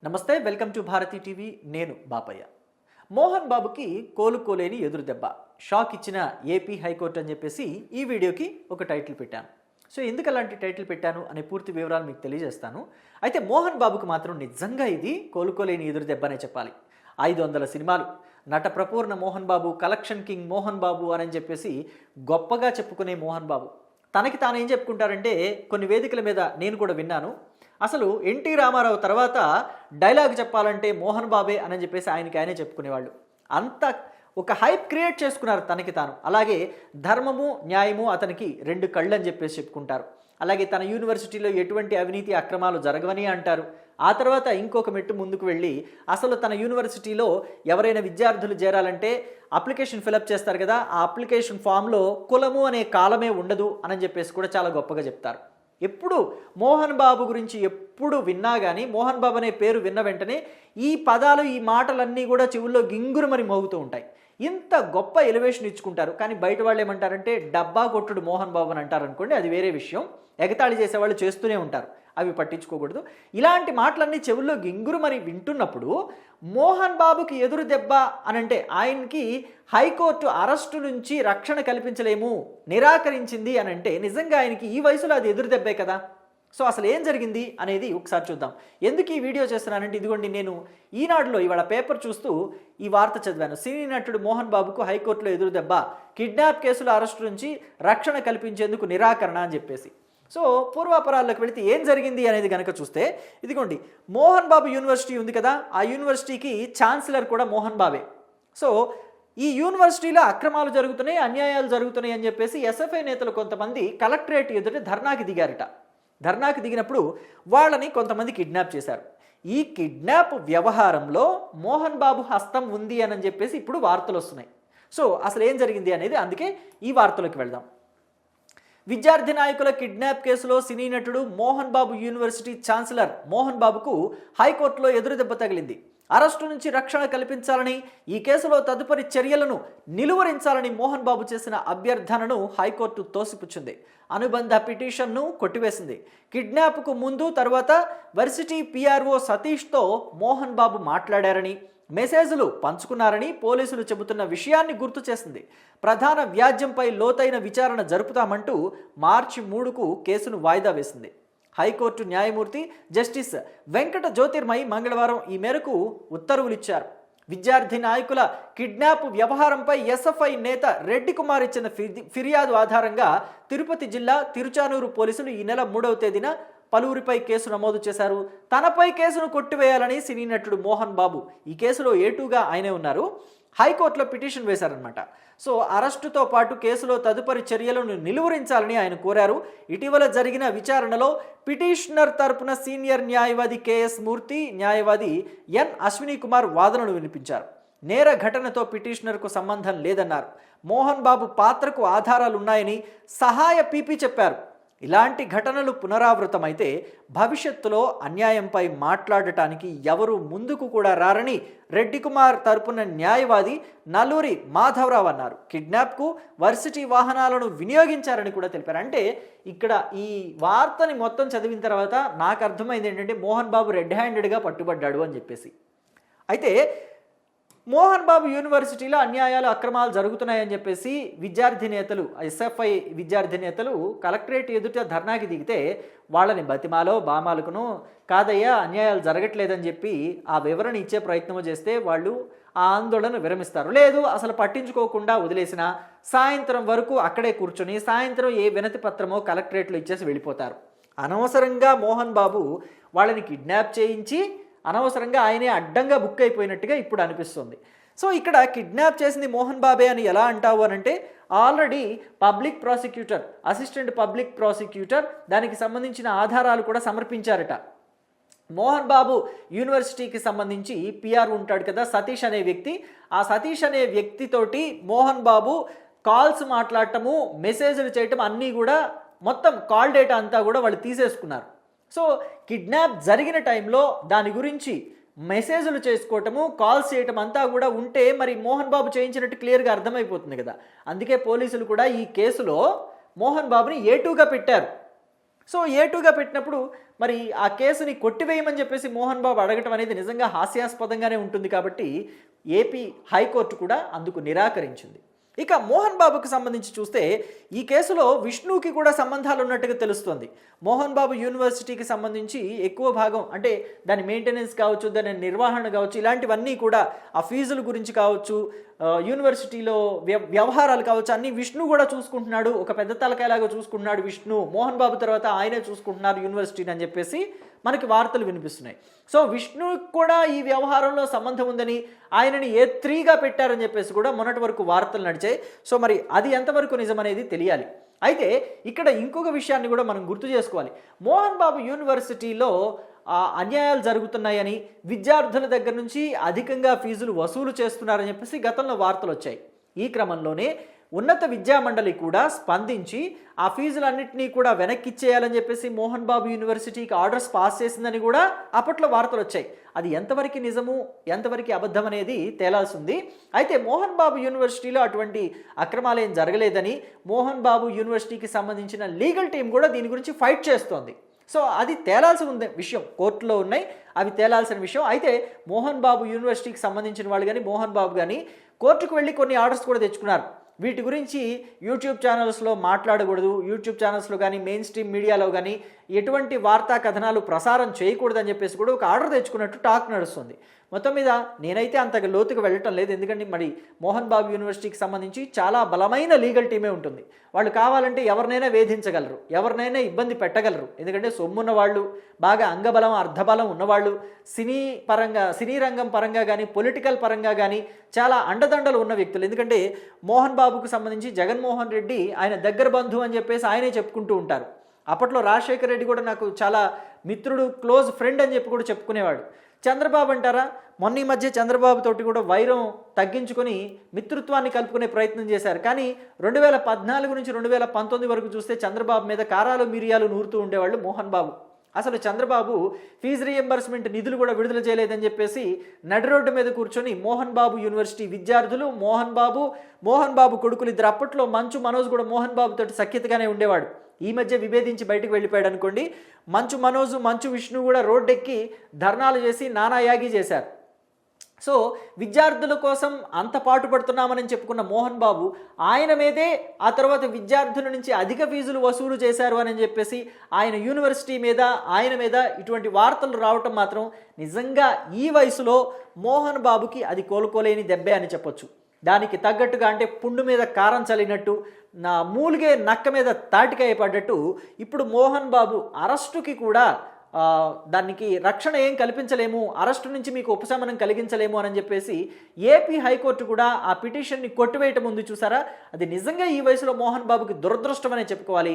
నమస్తే, welcome to Bharati TV. నేను బాపయ్య. మోహన్ బాబుకి కోలుకోలేని ఎదురు దెబ్బ, షాక్ ఇచ్చిన ఏపీ హైకోర్టు అని చెప్పేసి ఈ వీడియోకి ఒక టైటిల్ పెట్టాను. సో ఎందుకు అలాంటి టైటిల్ పెట్టాను అనే పూర్తి వివరాలు మీకు తెలియజేస్తాను. అయితే మోహన్ బాబుకు మాత్రం నిజంగా ఇది కోలుకోలేని ఎదురు దెబ్బ అనే చెప్పాలి. 500 సినిమాలు, నట ప్రపూర్ణ మోహన్ బాబు, కలెక్షన్ కింగ్ మోహన్ బాబు అని చెప్పేసి గొప్పగా చెప్పుకునే మోహన్ బాబు తనకి తాను ఏం చెప్పుకుంటారంటే, కొన్ని వేదికల మీద నేను కూడా విన్నాను, అసలు ఎన్టీ రామారావు తర్వాత డైలాగ్ చెప్పాలంటే మోహన్ బాబే అని చెప్పేసి ఆయనే చెప్పుకునేవాళ్ళు. అంత ఒక హైప్ క్రియేట్ చేసుకున్నారు తనకి తాను. అలాగే ధర్మము న్యాయము అతనికి 2 కళ్ళు అని చెప్పేసి చెప్పుకుంటారు. అలాగే తన యూనివర్సిటీలో ఎటువంటి అవినీతి అక్రమాలు జరగవని అంటారు. ఆ తర్వాత ఇంకొక మెట్టు ముందుకు వెళ్ళి అసలు తన యూనివర్సిటీలో ఎవరైనా విద్యార్థులు చేరాలంటే అప్లికేషన్ ఫిలప్ చేస్తారు కదా, ఆ అప్లికేషన్ ఫామ్లో కులము అనే కాలమే ఉండదు అని చెప్పేసి కూడా చాలా గొప్పగా చెప్తారు. ఎప్పుడు మోహన్ బాబు గురించి ఎప్పుడు విన్నా కానీ, మోహన్ బాబు అనే పేరు విన్న వెంటనే ఈ పదాలు, ఈ మాటలన్నీ కూడా చెవుల్లో గింగురుమని మోగుతూ ఉంటాయి. ఇంత గొప్ప ఎలివేషన్ ఇచ్చుకుంటారు. కానీ బయట వాళ్ళు ఏమంటారంటే డబ్బా కొట్టుడు మోహన్ బాబు అని అంటారు అనుకోండి, అది వేరే విషయం. ఎగతాళి చేసేవాళ్ళు చేస్తూనే ఉంటారు, అవి పట్టించుకోకూడదు. ఇలాంటి మాటలన్నీ చెవుల్లో గింగురుమని వింటున్నప్పుడు మోహన్ బాబుకి ఎదురు దెబ్బ అనంటే, ఆయనకి హైకోర్టు అరెస్టు నుంచి రక్షణ కల్పించలేము, నిరాకరించింది అనంటే నిజంగా ఆయనకి ఈ వయసులో అది ఎదురు దెబ్బే కదా. సో అసలు ఏం జరిగింది అనేది ఒకసారి చూద్దాం. ఎందుకు ఈ వీడియో చేస్తున్నానంటే, ఇదిగోండి నేను ఈనాడులో ఇవాళ పేపర్ చూస్తూ ఈ వార్త చదివాను. సినీ నటుడు మోహన్ బాబుకు హైకోర్టులో ఎదురు దెబ్బ, కిడ్నాప్ కేసుల అరెస్టు నుంచి రక్షణ కల్పించేందుకు నిరాకరణ అని చెప్పేసి. సో పూర్వాపరాల్లోకి వెళితే ఏం జరిగింది అనేది కనుక చూస్తే, ఇదిగోండి మోహన్ బాబు యూనివర్సిటీ ఉంది కదా, ఆ యూనివర్సిటీకి ఛాన్సలర్ కూడా మోహన్ బాబే. సో ఈ యూనివర్సిటీలో అక్రమాలు జరుగుతున్నాయి, అన్యాయాలు జరుగుతున్నాయి అని చెప్పేసి ఎస్ఎఫ్ఐ నేతలు కొంతమంది కలెక్టరేట్ ఎదుట ధర్నాకి దిగారట. ధర్నాకి దిగినప్పుడు వాళ్ళని కొంతమంది కిడ్నాప్ చేశారు. ఈ కిడ్నాప్ వ్యవహారంలో మోహన్ బాబు హస్తం ఉంది అని చెప్పేసి ఇప్పుడు వార్తలు వస్తున్నాయి. సో అసలు ఏం జరిగింది అనేది, అందుకే ఈ వార్తలోకి వెళ్దాం. విద్యార్థి నాయకుల కిడ్నాప్ కేసులో సినీ నటుడు మోహన్ బాబు యూనివర్సిటీ ఛాన్సలర్ మోహన్ బాబుకు హైకోర్టులో ఎదురుదెబ్బ తగిలింది. అరెస్టు నుంచి రక్షణ కల్పించాలని, ఈ కేసులో తదుపరి చర్యలను నిలువరించాలని మోహన్ బాబు చేసిన అభ్యర్థనను హైకోర్టు తోసిపుచ్చింది. అనుబంధ పిటిషన్ను కొట్టివేసింది. కిడ్నాప్కు ముందు తర్వాత వర్సిటీ పిఆర్ఓ సతీష్తో మోహన్ బాబు మాట్లాడారని, మెసేజ్లు పంచుకున్నారని పోలీసులు చెబుతున్న విషయాన్ని గుర్తు చేసింది. ప్రధాన వ్యాజ్యంపై లోతైన విచారణ జరుపుతామంటూ మార్చి 3కు కేసును వాయిదా వేసింది. హైకోర్టు న్యాయమూర్తి జస్టిస్ వెంకట జ్యోతిర్మయి మంగళవారం ఈ మేరకు ఉత్తర్వులిచ్చారు. విద్యార్థి నాయకుల కిడ్నాప్ వ్యవహారంపై ఎస్ఎఫ్ఐ నేత రెడ్డి కుమార్ ఇచ్చిన ఫిర్యాదు ఆధారంగా తిరుపతి జిల్లా తిరుచానూరు పోలీసులు ఈ నెల 3వ తేదీన పలువురిపై కేసు నమోదు చేశారు. తనపై కేసును కొట్టివేయాలని సినీ నటుడు మోహన్ బాబు, ఈ కేసులో ఏటూగా ఆయనే ఉన్నారు, హైకోర్టులో పిటిషన్ వేశారనమాట. సో అరెస్టుతో పాటు కేసులో తదుపరి చర్యలను నిలువరించాలని ఆయన కోరారు. ఇటీవల జరిగిన విచారణలో పిటిషనర్ తరపున సీనియర్ న్యాయవాది కేఎస్ మూర్తి, న్యాయవాది ఎన్ అశ్విని కుమార్ వాదనలు వినిపించారు. నేర ఘటనతో పిటిషనర్కు సంబంధం లేదన్నారు. మోహన్ బాబు పాత్రకు ఆధారాలున్నాయని సహాయ పీపీ చెప్పారు. ఇలాంటి ఘటనలు పునరావృతమైతే భవిష్యత్తులో అన్యాయంపై మాట్లాడటానికి ఎవరు ముందుకు కూడా రారని రెడ్డి కుమార్ తరపున న్యాయవాది నల్లూరి మాధవరావు అన్నారు. కిడ్నాప్కు వర్సిటీ వాహనాలను వినియోగించారని కూడా తెలిపారు. అంటే ఇక్కడ ఈ వార్తని మొత్తం చదివిన తర్వాత నాకు అర్థమైంది ఏంటంటే, మోహన్ బాబు రెడ్ హ్యాండెడ్గా పట్టుబడ్డాడు అని చెప్పేసి. అయితే మోహన్ బాబు యూనివర్సిటీలో అన్యాయాలు, అక్రమాలు జరుగుతున్నాయని చెప్పేసి విద్యార్థి నేతలు, ఎస్ఎఫ్ఐ విద్యార్థి నేతలు కలెక్టరేట్ ఎదుట ధర్నాకి దిగితే వాళ్ళని బతిమాలో బామాలకును కాదయ్యా అన్యాయాలు జరగట్లేదని చెప్పి ఆ వివరణ ఇచ్చే ప్రయత్నం చేస్తే వాళ్ళు ఆ ఆందోళన విరమిస్తారు. లేదు అసలు పట్టించుకోకుండా వదిలేసిన సాయంత్రం వరకు అక్కడే కూర్చొని సాయంత్రం ఏ వినతి పత్రమో కలెక్టరేట్లో ఇచ్చేసి వెళ్ళిపోతారు. అనవసరంగా మోహన్ బాబు వాళ్ళని కిడ్నాప్ చేయించి అనవసరంగా ఆయనే అడ్డంగా బుక్ అయిపోయినట్టుగా ఇప్పుడు అనిపిస్తుంది. సో ఇక్కడ కిడ్నాప్ చేసింది మోహన్ బాబే అని ఎలా అంటావు అనంటే, already public prosecutor, assistant public prosecutor దానికి సంబంధించిన ఆధారాలు కూడా సమర్పించారట. మోహన్ బాబు యూనివర్సిటీకి సంబంధించి పిఆర్ ఉంటాడు కదా సతీష్ అనే వ్యక్తి, ఆ సతీష్ అనే వ్యక్తితోటి మోహన్ బాబు కాల్స్ మాట్లాడటము, మెసేజ్లు చేయటం అన్నీ కూడా మొత్తం కాల్ డేటా అంతా కూడా వాళ్ళు తీసేసుకున్నారు. సో కిడ్నాప్ జరిగిన టైంలో దాని గురించి మెసేజ్లు చేసుకోవటము, కాల్స్ చేయటం అంతా కూడా ఉంటే మరి మోహన్ బాబు చేయించినట్టు క్లియర్గా అర్థమైపోతుంది కదా. అందుకే పోలీసులు కూడా ఈ కేసులో మోహన్ బాబుని ఏటూగా పెట్టారు. సో A2గా పెట్టినప్పుడు మరి ఆ కేసుని కొట్టివేయమని చెప్పేసి మోహన్ బాబు అడగటం అనేది నిజంగా హాస్యాస్పదంగానే ఉంటుంది కాబట్టి ఏపీ హైకోర్టు కూడా అందుకు నిరాకరించింది. ఇక మోహన్ బాబుకు సంబంధించి చూస్తే ఈ కేసులో విష్ణుకి కూడా సంబంధాలు ఉన్నట్టుగా తెలుస్తుంది. మోహన్ బాబు యూనివర్సిటీకి సంబంధించి ఎక్కువ భాగం అంటే దాని మెయింటెనెన్స్ కావచ్చు, దాని నిర్వహణ కావచ్చు, ఇలాంటివన్నీ కూడా ఆ ఫీజుల గురించి కావచ్చు, యూనివర్సిటీలో వ్యవహారాలు కావచ్చు, అన్నీ విష్ణు కూడా చూసుకుంటున్నాడు. ఒక పెద్ద తలకాయలాగా చూసుకుంటున్నాడు విష్ణు. మోహన్ బాబు తర్వాత ఆయనే చూసుకుంటున్నారు యూనివర్సిటీని అని చెప్పేసి మనకి వార్తలు వినిపిస్తున్నాయి. సో విష్ణుకి కూడా ఈ వ్యవహారంలో సంబంధం ఉందని ఆయనని A3గా పెట్టారని చెప్పేసి కూడా మొన్నటి వరకు వార్తలు నడిచాయి. సో మరి అది ఎంతవరకు నిజమనేది తెలియాలి. అయితే ఇక్కడ ఇంకొక విషయాన్ని కూడా మనం గుర్తు చేసుకోవాలి. మోహన్ బాబు యూనివర్సిటీలో అన్యాయాలు జరుగుతున్నాయని, విద్యార్థుల దగ్గర నుంచి అధికంగా ఫీజులు వసూలు చేస్తున్నారని చెప్పేసి గతంలో వార్తలు వచ్చాయి. ఈ క్రమంలోనే ఉన్నత విద్యామండలి కూడా స్పందించి ఆ ఫీజులన్నింటినీ కూడా వెనక్కిచ్చేయాలని చెప్పేసి మోహన్ బాబు యూనివర్సిటీకి ఆర్డర్స్ పాస్ చేసిందని కూడా అప్పట్లో వార్తలు వచ్చాయి. అది ఎంతవరకు నిజము, ఎంతవరకు అబద్ధం అనేది తేలాల్సి ఉంది. అయితే మోహన్ బాబు యూనివర్సిటీలో అటువంటి అక్రమాలు ఏం జరగలేదని మోహన్ బాబు యూనివర్సిటీకి సంబంధించిన లీగల్ టీం కూడా దీని గురించి ఫైట్ చేస్తోంది. సో అది తేలాల్సి ఉంది విషయం, కోర్టులో ఉన్నాయి, అవి తేలాల్సిన విషయం. అయితే మోహన్ బాబు యూనివర్సిటీకి సంబంధించిన వాళ్ళు కానీ మోహన్ బాబు కానీ కోర్టుకు వెళ్ళి కొన్ని ఆర్డర్స్ కూడా తెచ్చుకున్నారు. వీటి గురించి యూట్యూబ్ ఛానల్స్లో మాట్లాడకూడదు, యూట్యూబ్ ఛానల్స్లో కానీ మెయిన్ స్ట్రీమ్ మీడియాలో కానీ ఎటువంటి వార్తా కథనాలు ప్రసారం చేయకూడదని చెప్పేసి కూడా ఒక ఆర్డర్ తెచ్చుకున్నట్టు టాక్ నడుస్తుంది. మొత్తం మీద నేనైతే అంతగా లోతుగా వెళ్ళటం లేదు, ఎందుకంటే మరి మోహన్ బాబు యూనివర్సిటీకి సంబంధించి చాలా బలమైన లీగల్ టీమే ఉంటుంది. వాళ్ళు కావాలంటే ఎవరినైనా వేధించగలరు, ఎవరినైనా ఇబ్బంది పెట్టగలరు. ఎందుకంటే సొమ్మున్న వాళ్ళు, బాగా అంగబలం అర్ధబలం ఉన్నవాళ్ళు, సినీ రంగం పరంగా కానీ పొలిటికల్ పరంగా కానీ చాలా అండదండలు ఉన్న వ్యక్తులు. ఎందుకంటే మోహన్ బాబుకు సంబంధించి జగన్మోహన్ రెడ్డి ఆయన దగ్గర బంధువు అని చెప్పేసి ఆయనే చెప్పుకుంటూ ఉంటారు. అప్పట్లో రాజశేఖర్ రెడ్డి కూడా నాకు చాలా మిత్రుడు, క్లోజ్ ఫ్రెండ్ అని చెప్పి కూడా చెప్పుకునేవాడు. చంద్రబాబు అంటారా, మొన్న ఈ మధ్య చంద్రబాబు తోటి కూడా వైరం తగ్గించుకొని మిత్రుత్వాన్ని కలుపుకునే ప్రయత్నం చేశారు. కానీ 2014 నుంచి 2019 వరకు చూస్తే చంద్రబాబు మీద కారాలు మిరియాలు నూరుతూ ఉండేవాళ్ళు మోహన్ బాబు. అసలు చంద్రబాబు ఫీజు రీఎంబర్స్మెంట్ నిధులు కూడా విడుదల చేయలేదని చెప్పేసి నడి రోడ్డు మీద కూర్చొని మోహన్ బాబు యూనివర్సిటీ విద్యార్థులు, మోహన్ బాబు కొడుకులు ఇద్దరు, అప్పట్లో మంచు మనోజ్ కూడా మోహన్ బాబు తోటి సఖ్యతగానే ఉండేవాడు. ఈ మధ్య విభేదించి బయటకు వెళ్ళిపోయాడు అనుకోండి. మంచు మనోజ్, మంచు విష్ణు కూడా రోడ్డెక్కి ధర్నాలు చేసి నానాయాగి చేశారు. సో విద్యార్థుల కోసం అంత పాటుపడుతున్నామని చెప్పుకున్న మోహన్ బాబు ఆయన మీదే ఆ తర్వాత విద్యార్థుల నుంచి అధిక ఫీజులు వసూలు చేశారు అని చెప్పేసి ఆయన యూనివర్సిటీ మీద, ఆయన మీద ఇటువంటి వార్తలు రావటం మాత్రం నిజంగా ఈ వయసులో మోహన్ బాబుకి అది కోలుకోలేని దెబ్బే అని చెప్పొచ్చు. దానికి తగ్గట్టుగా అంటే పుండు మీద కారం చల్లినట్టు, నా మూలిగే నక్క మీద తాటికాయ పడ్డట్టు ఇప్పుడు మోహన్ బాబు అరెస్టుకి కూడా దానికి రక్షణ ఏం కల్పించలేము, అరెస్టు నుంచి మీకు ఉపశమనం కలిగించలేము అని చెప్పేసి ఏపీ హైకోర్టు కూడా ఆ పిటిషన్ని కొట్టివేయటం ఉంది చూసారా. అది నిజంగా ఈ వయసులో మోహన్ బాబుకి దురదృష్టం అనే చెప్పుకోవాలి.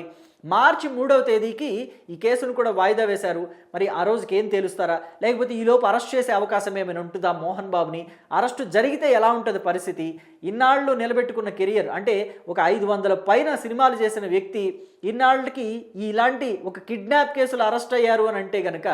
మార్చి 3వ తేదీకి ఈ కేసును కూడా వాయిదా వేశారు. మరి ఆ రోజుకి ఏం తేలుస్తారా, లేకపోతే ఈలోపు అరెస్ట్ చేసే అవకాశం ఏమైనా ఉంటుందా మోహన్ బాబుని? అరెస్టు జరిగితే ఎలా ఉంటుంది పరిస్థితి? ఇన్నాళ్ళు నిలబెట్టుకున్న కెరియర్, అంటే ఒక 500 పైన సినిమాలు చేసిన వ్యక్తి ఇన్నాళ్ళకి ఇలాంటి ఒక కిడ్నాప్ కేసులు అరెస్ట్ అయ్యారు అని అంటే కనుక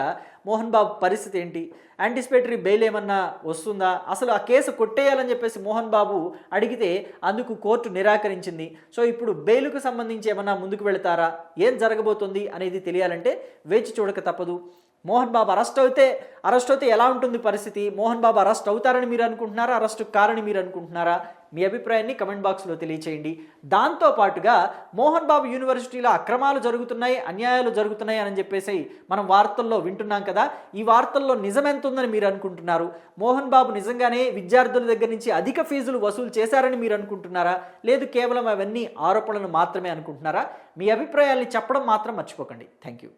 మోహన్ బాబు పరిస్థితి ఏంటి? యాంటిసిపేటరీ బెయిల్ ఏమన్నా వస్తుందా? అసలు ఆ కేసు కొట్టేయాలని చెప్పేసి మోహన్ బాబు అడిగితే అందుకు కోర్టు నిరాకరించింది. సో ఇప్పుడు బెయిల్కు సంబంధించి ఏమన్నా ముందుకు వెళతారా, ఏం జరగబోతుంది అనేది తెలియాలంటే వేచి చూడక తప్పదు. మోహన్ బాబు అరెస్ట్ అయితే ఎలా ఉంటుంది పరిస్థితి? మోహన్ బాబు అరెస్ట్ అవుతారని మీరు అనుకుంటున్నారా, అరెస్టు కారని మీరు అనుకుంటున్నారా? మీ అభిప్రాయాన్ని కమెంట్ బాక్స్లో తెలియచేయండి. దాంతోపాటుగా మోహన్ బాబు యూనివర్సిటీలో అక్రమాలు జరుగుతున్నాయి, అన్యాయాలు జరుగుతున్నాయి అని చెప్పేసి మనం వార్తల్లో వింటున్నాం కదా. ఈ వార్తల్లో నిజం ఎంత ఉందని మీరు అనుకుంటున్నారు? మోహన్ బాబు నిజంగానే విద్యార్థుల దగ్గర నుంచి అధిక ఫీజులు వసూలు చేశారని మీరు అనుకుంటున్నారా, లేదు కేవలం అవన్నీ ఆరోపణలు మాత్రమే అనుకుంటున్నారా? మీ అభిప్రాయాల్ని చెప్పడం మాత్రం మర్చిపోకండి. Thank you.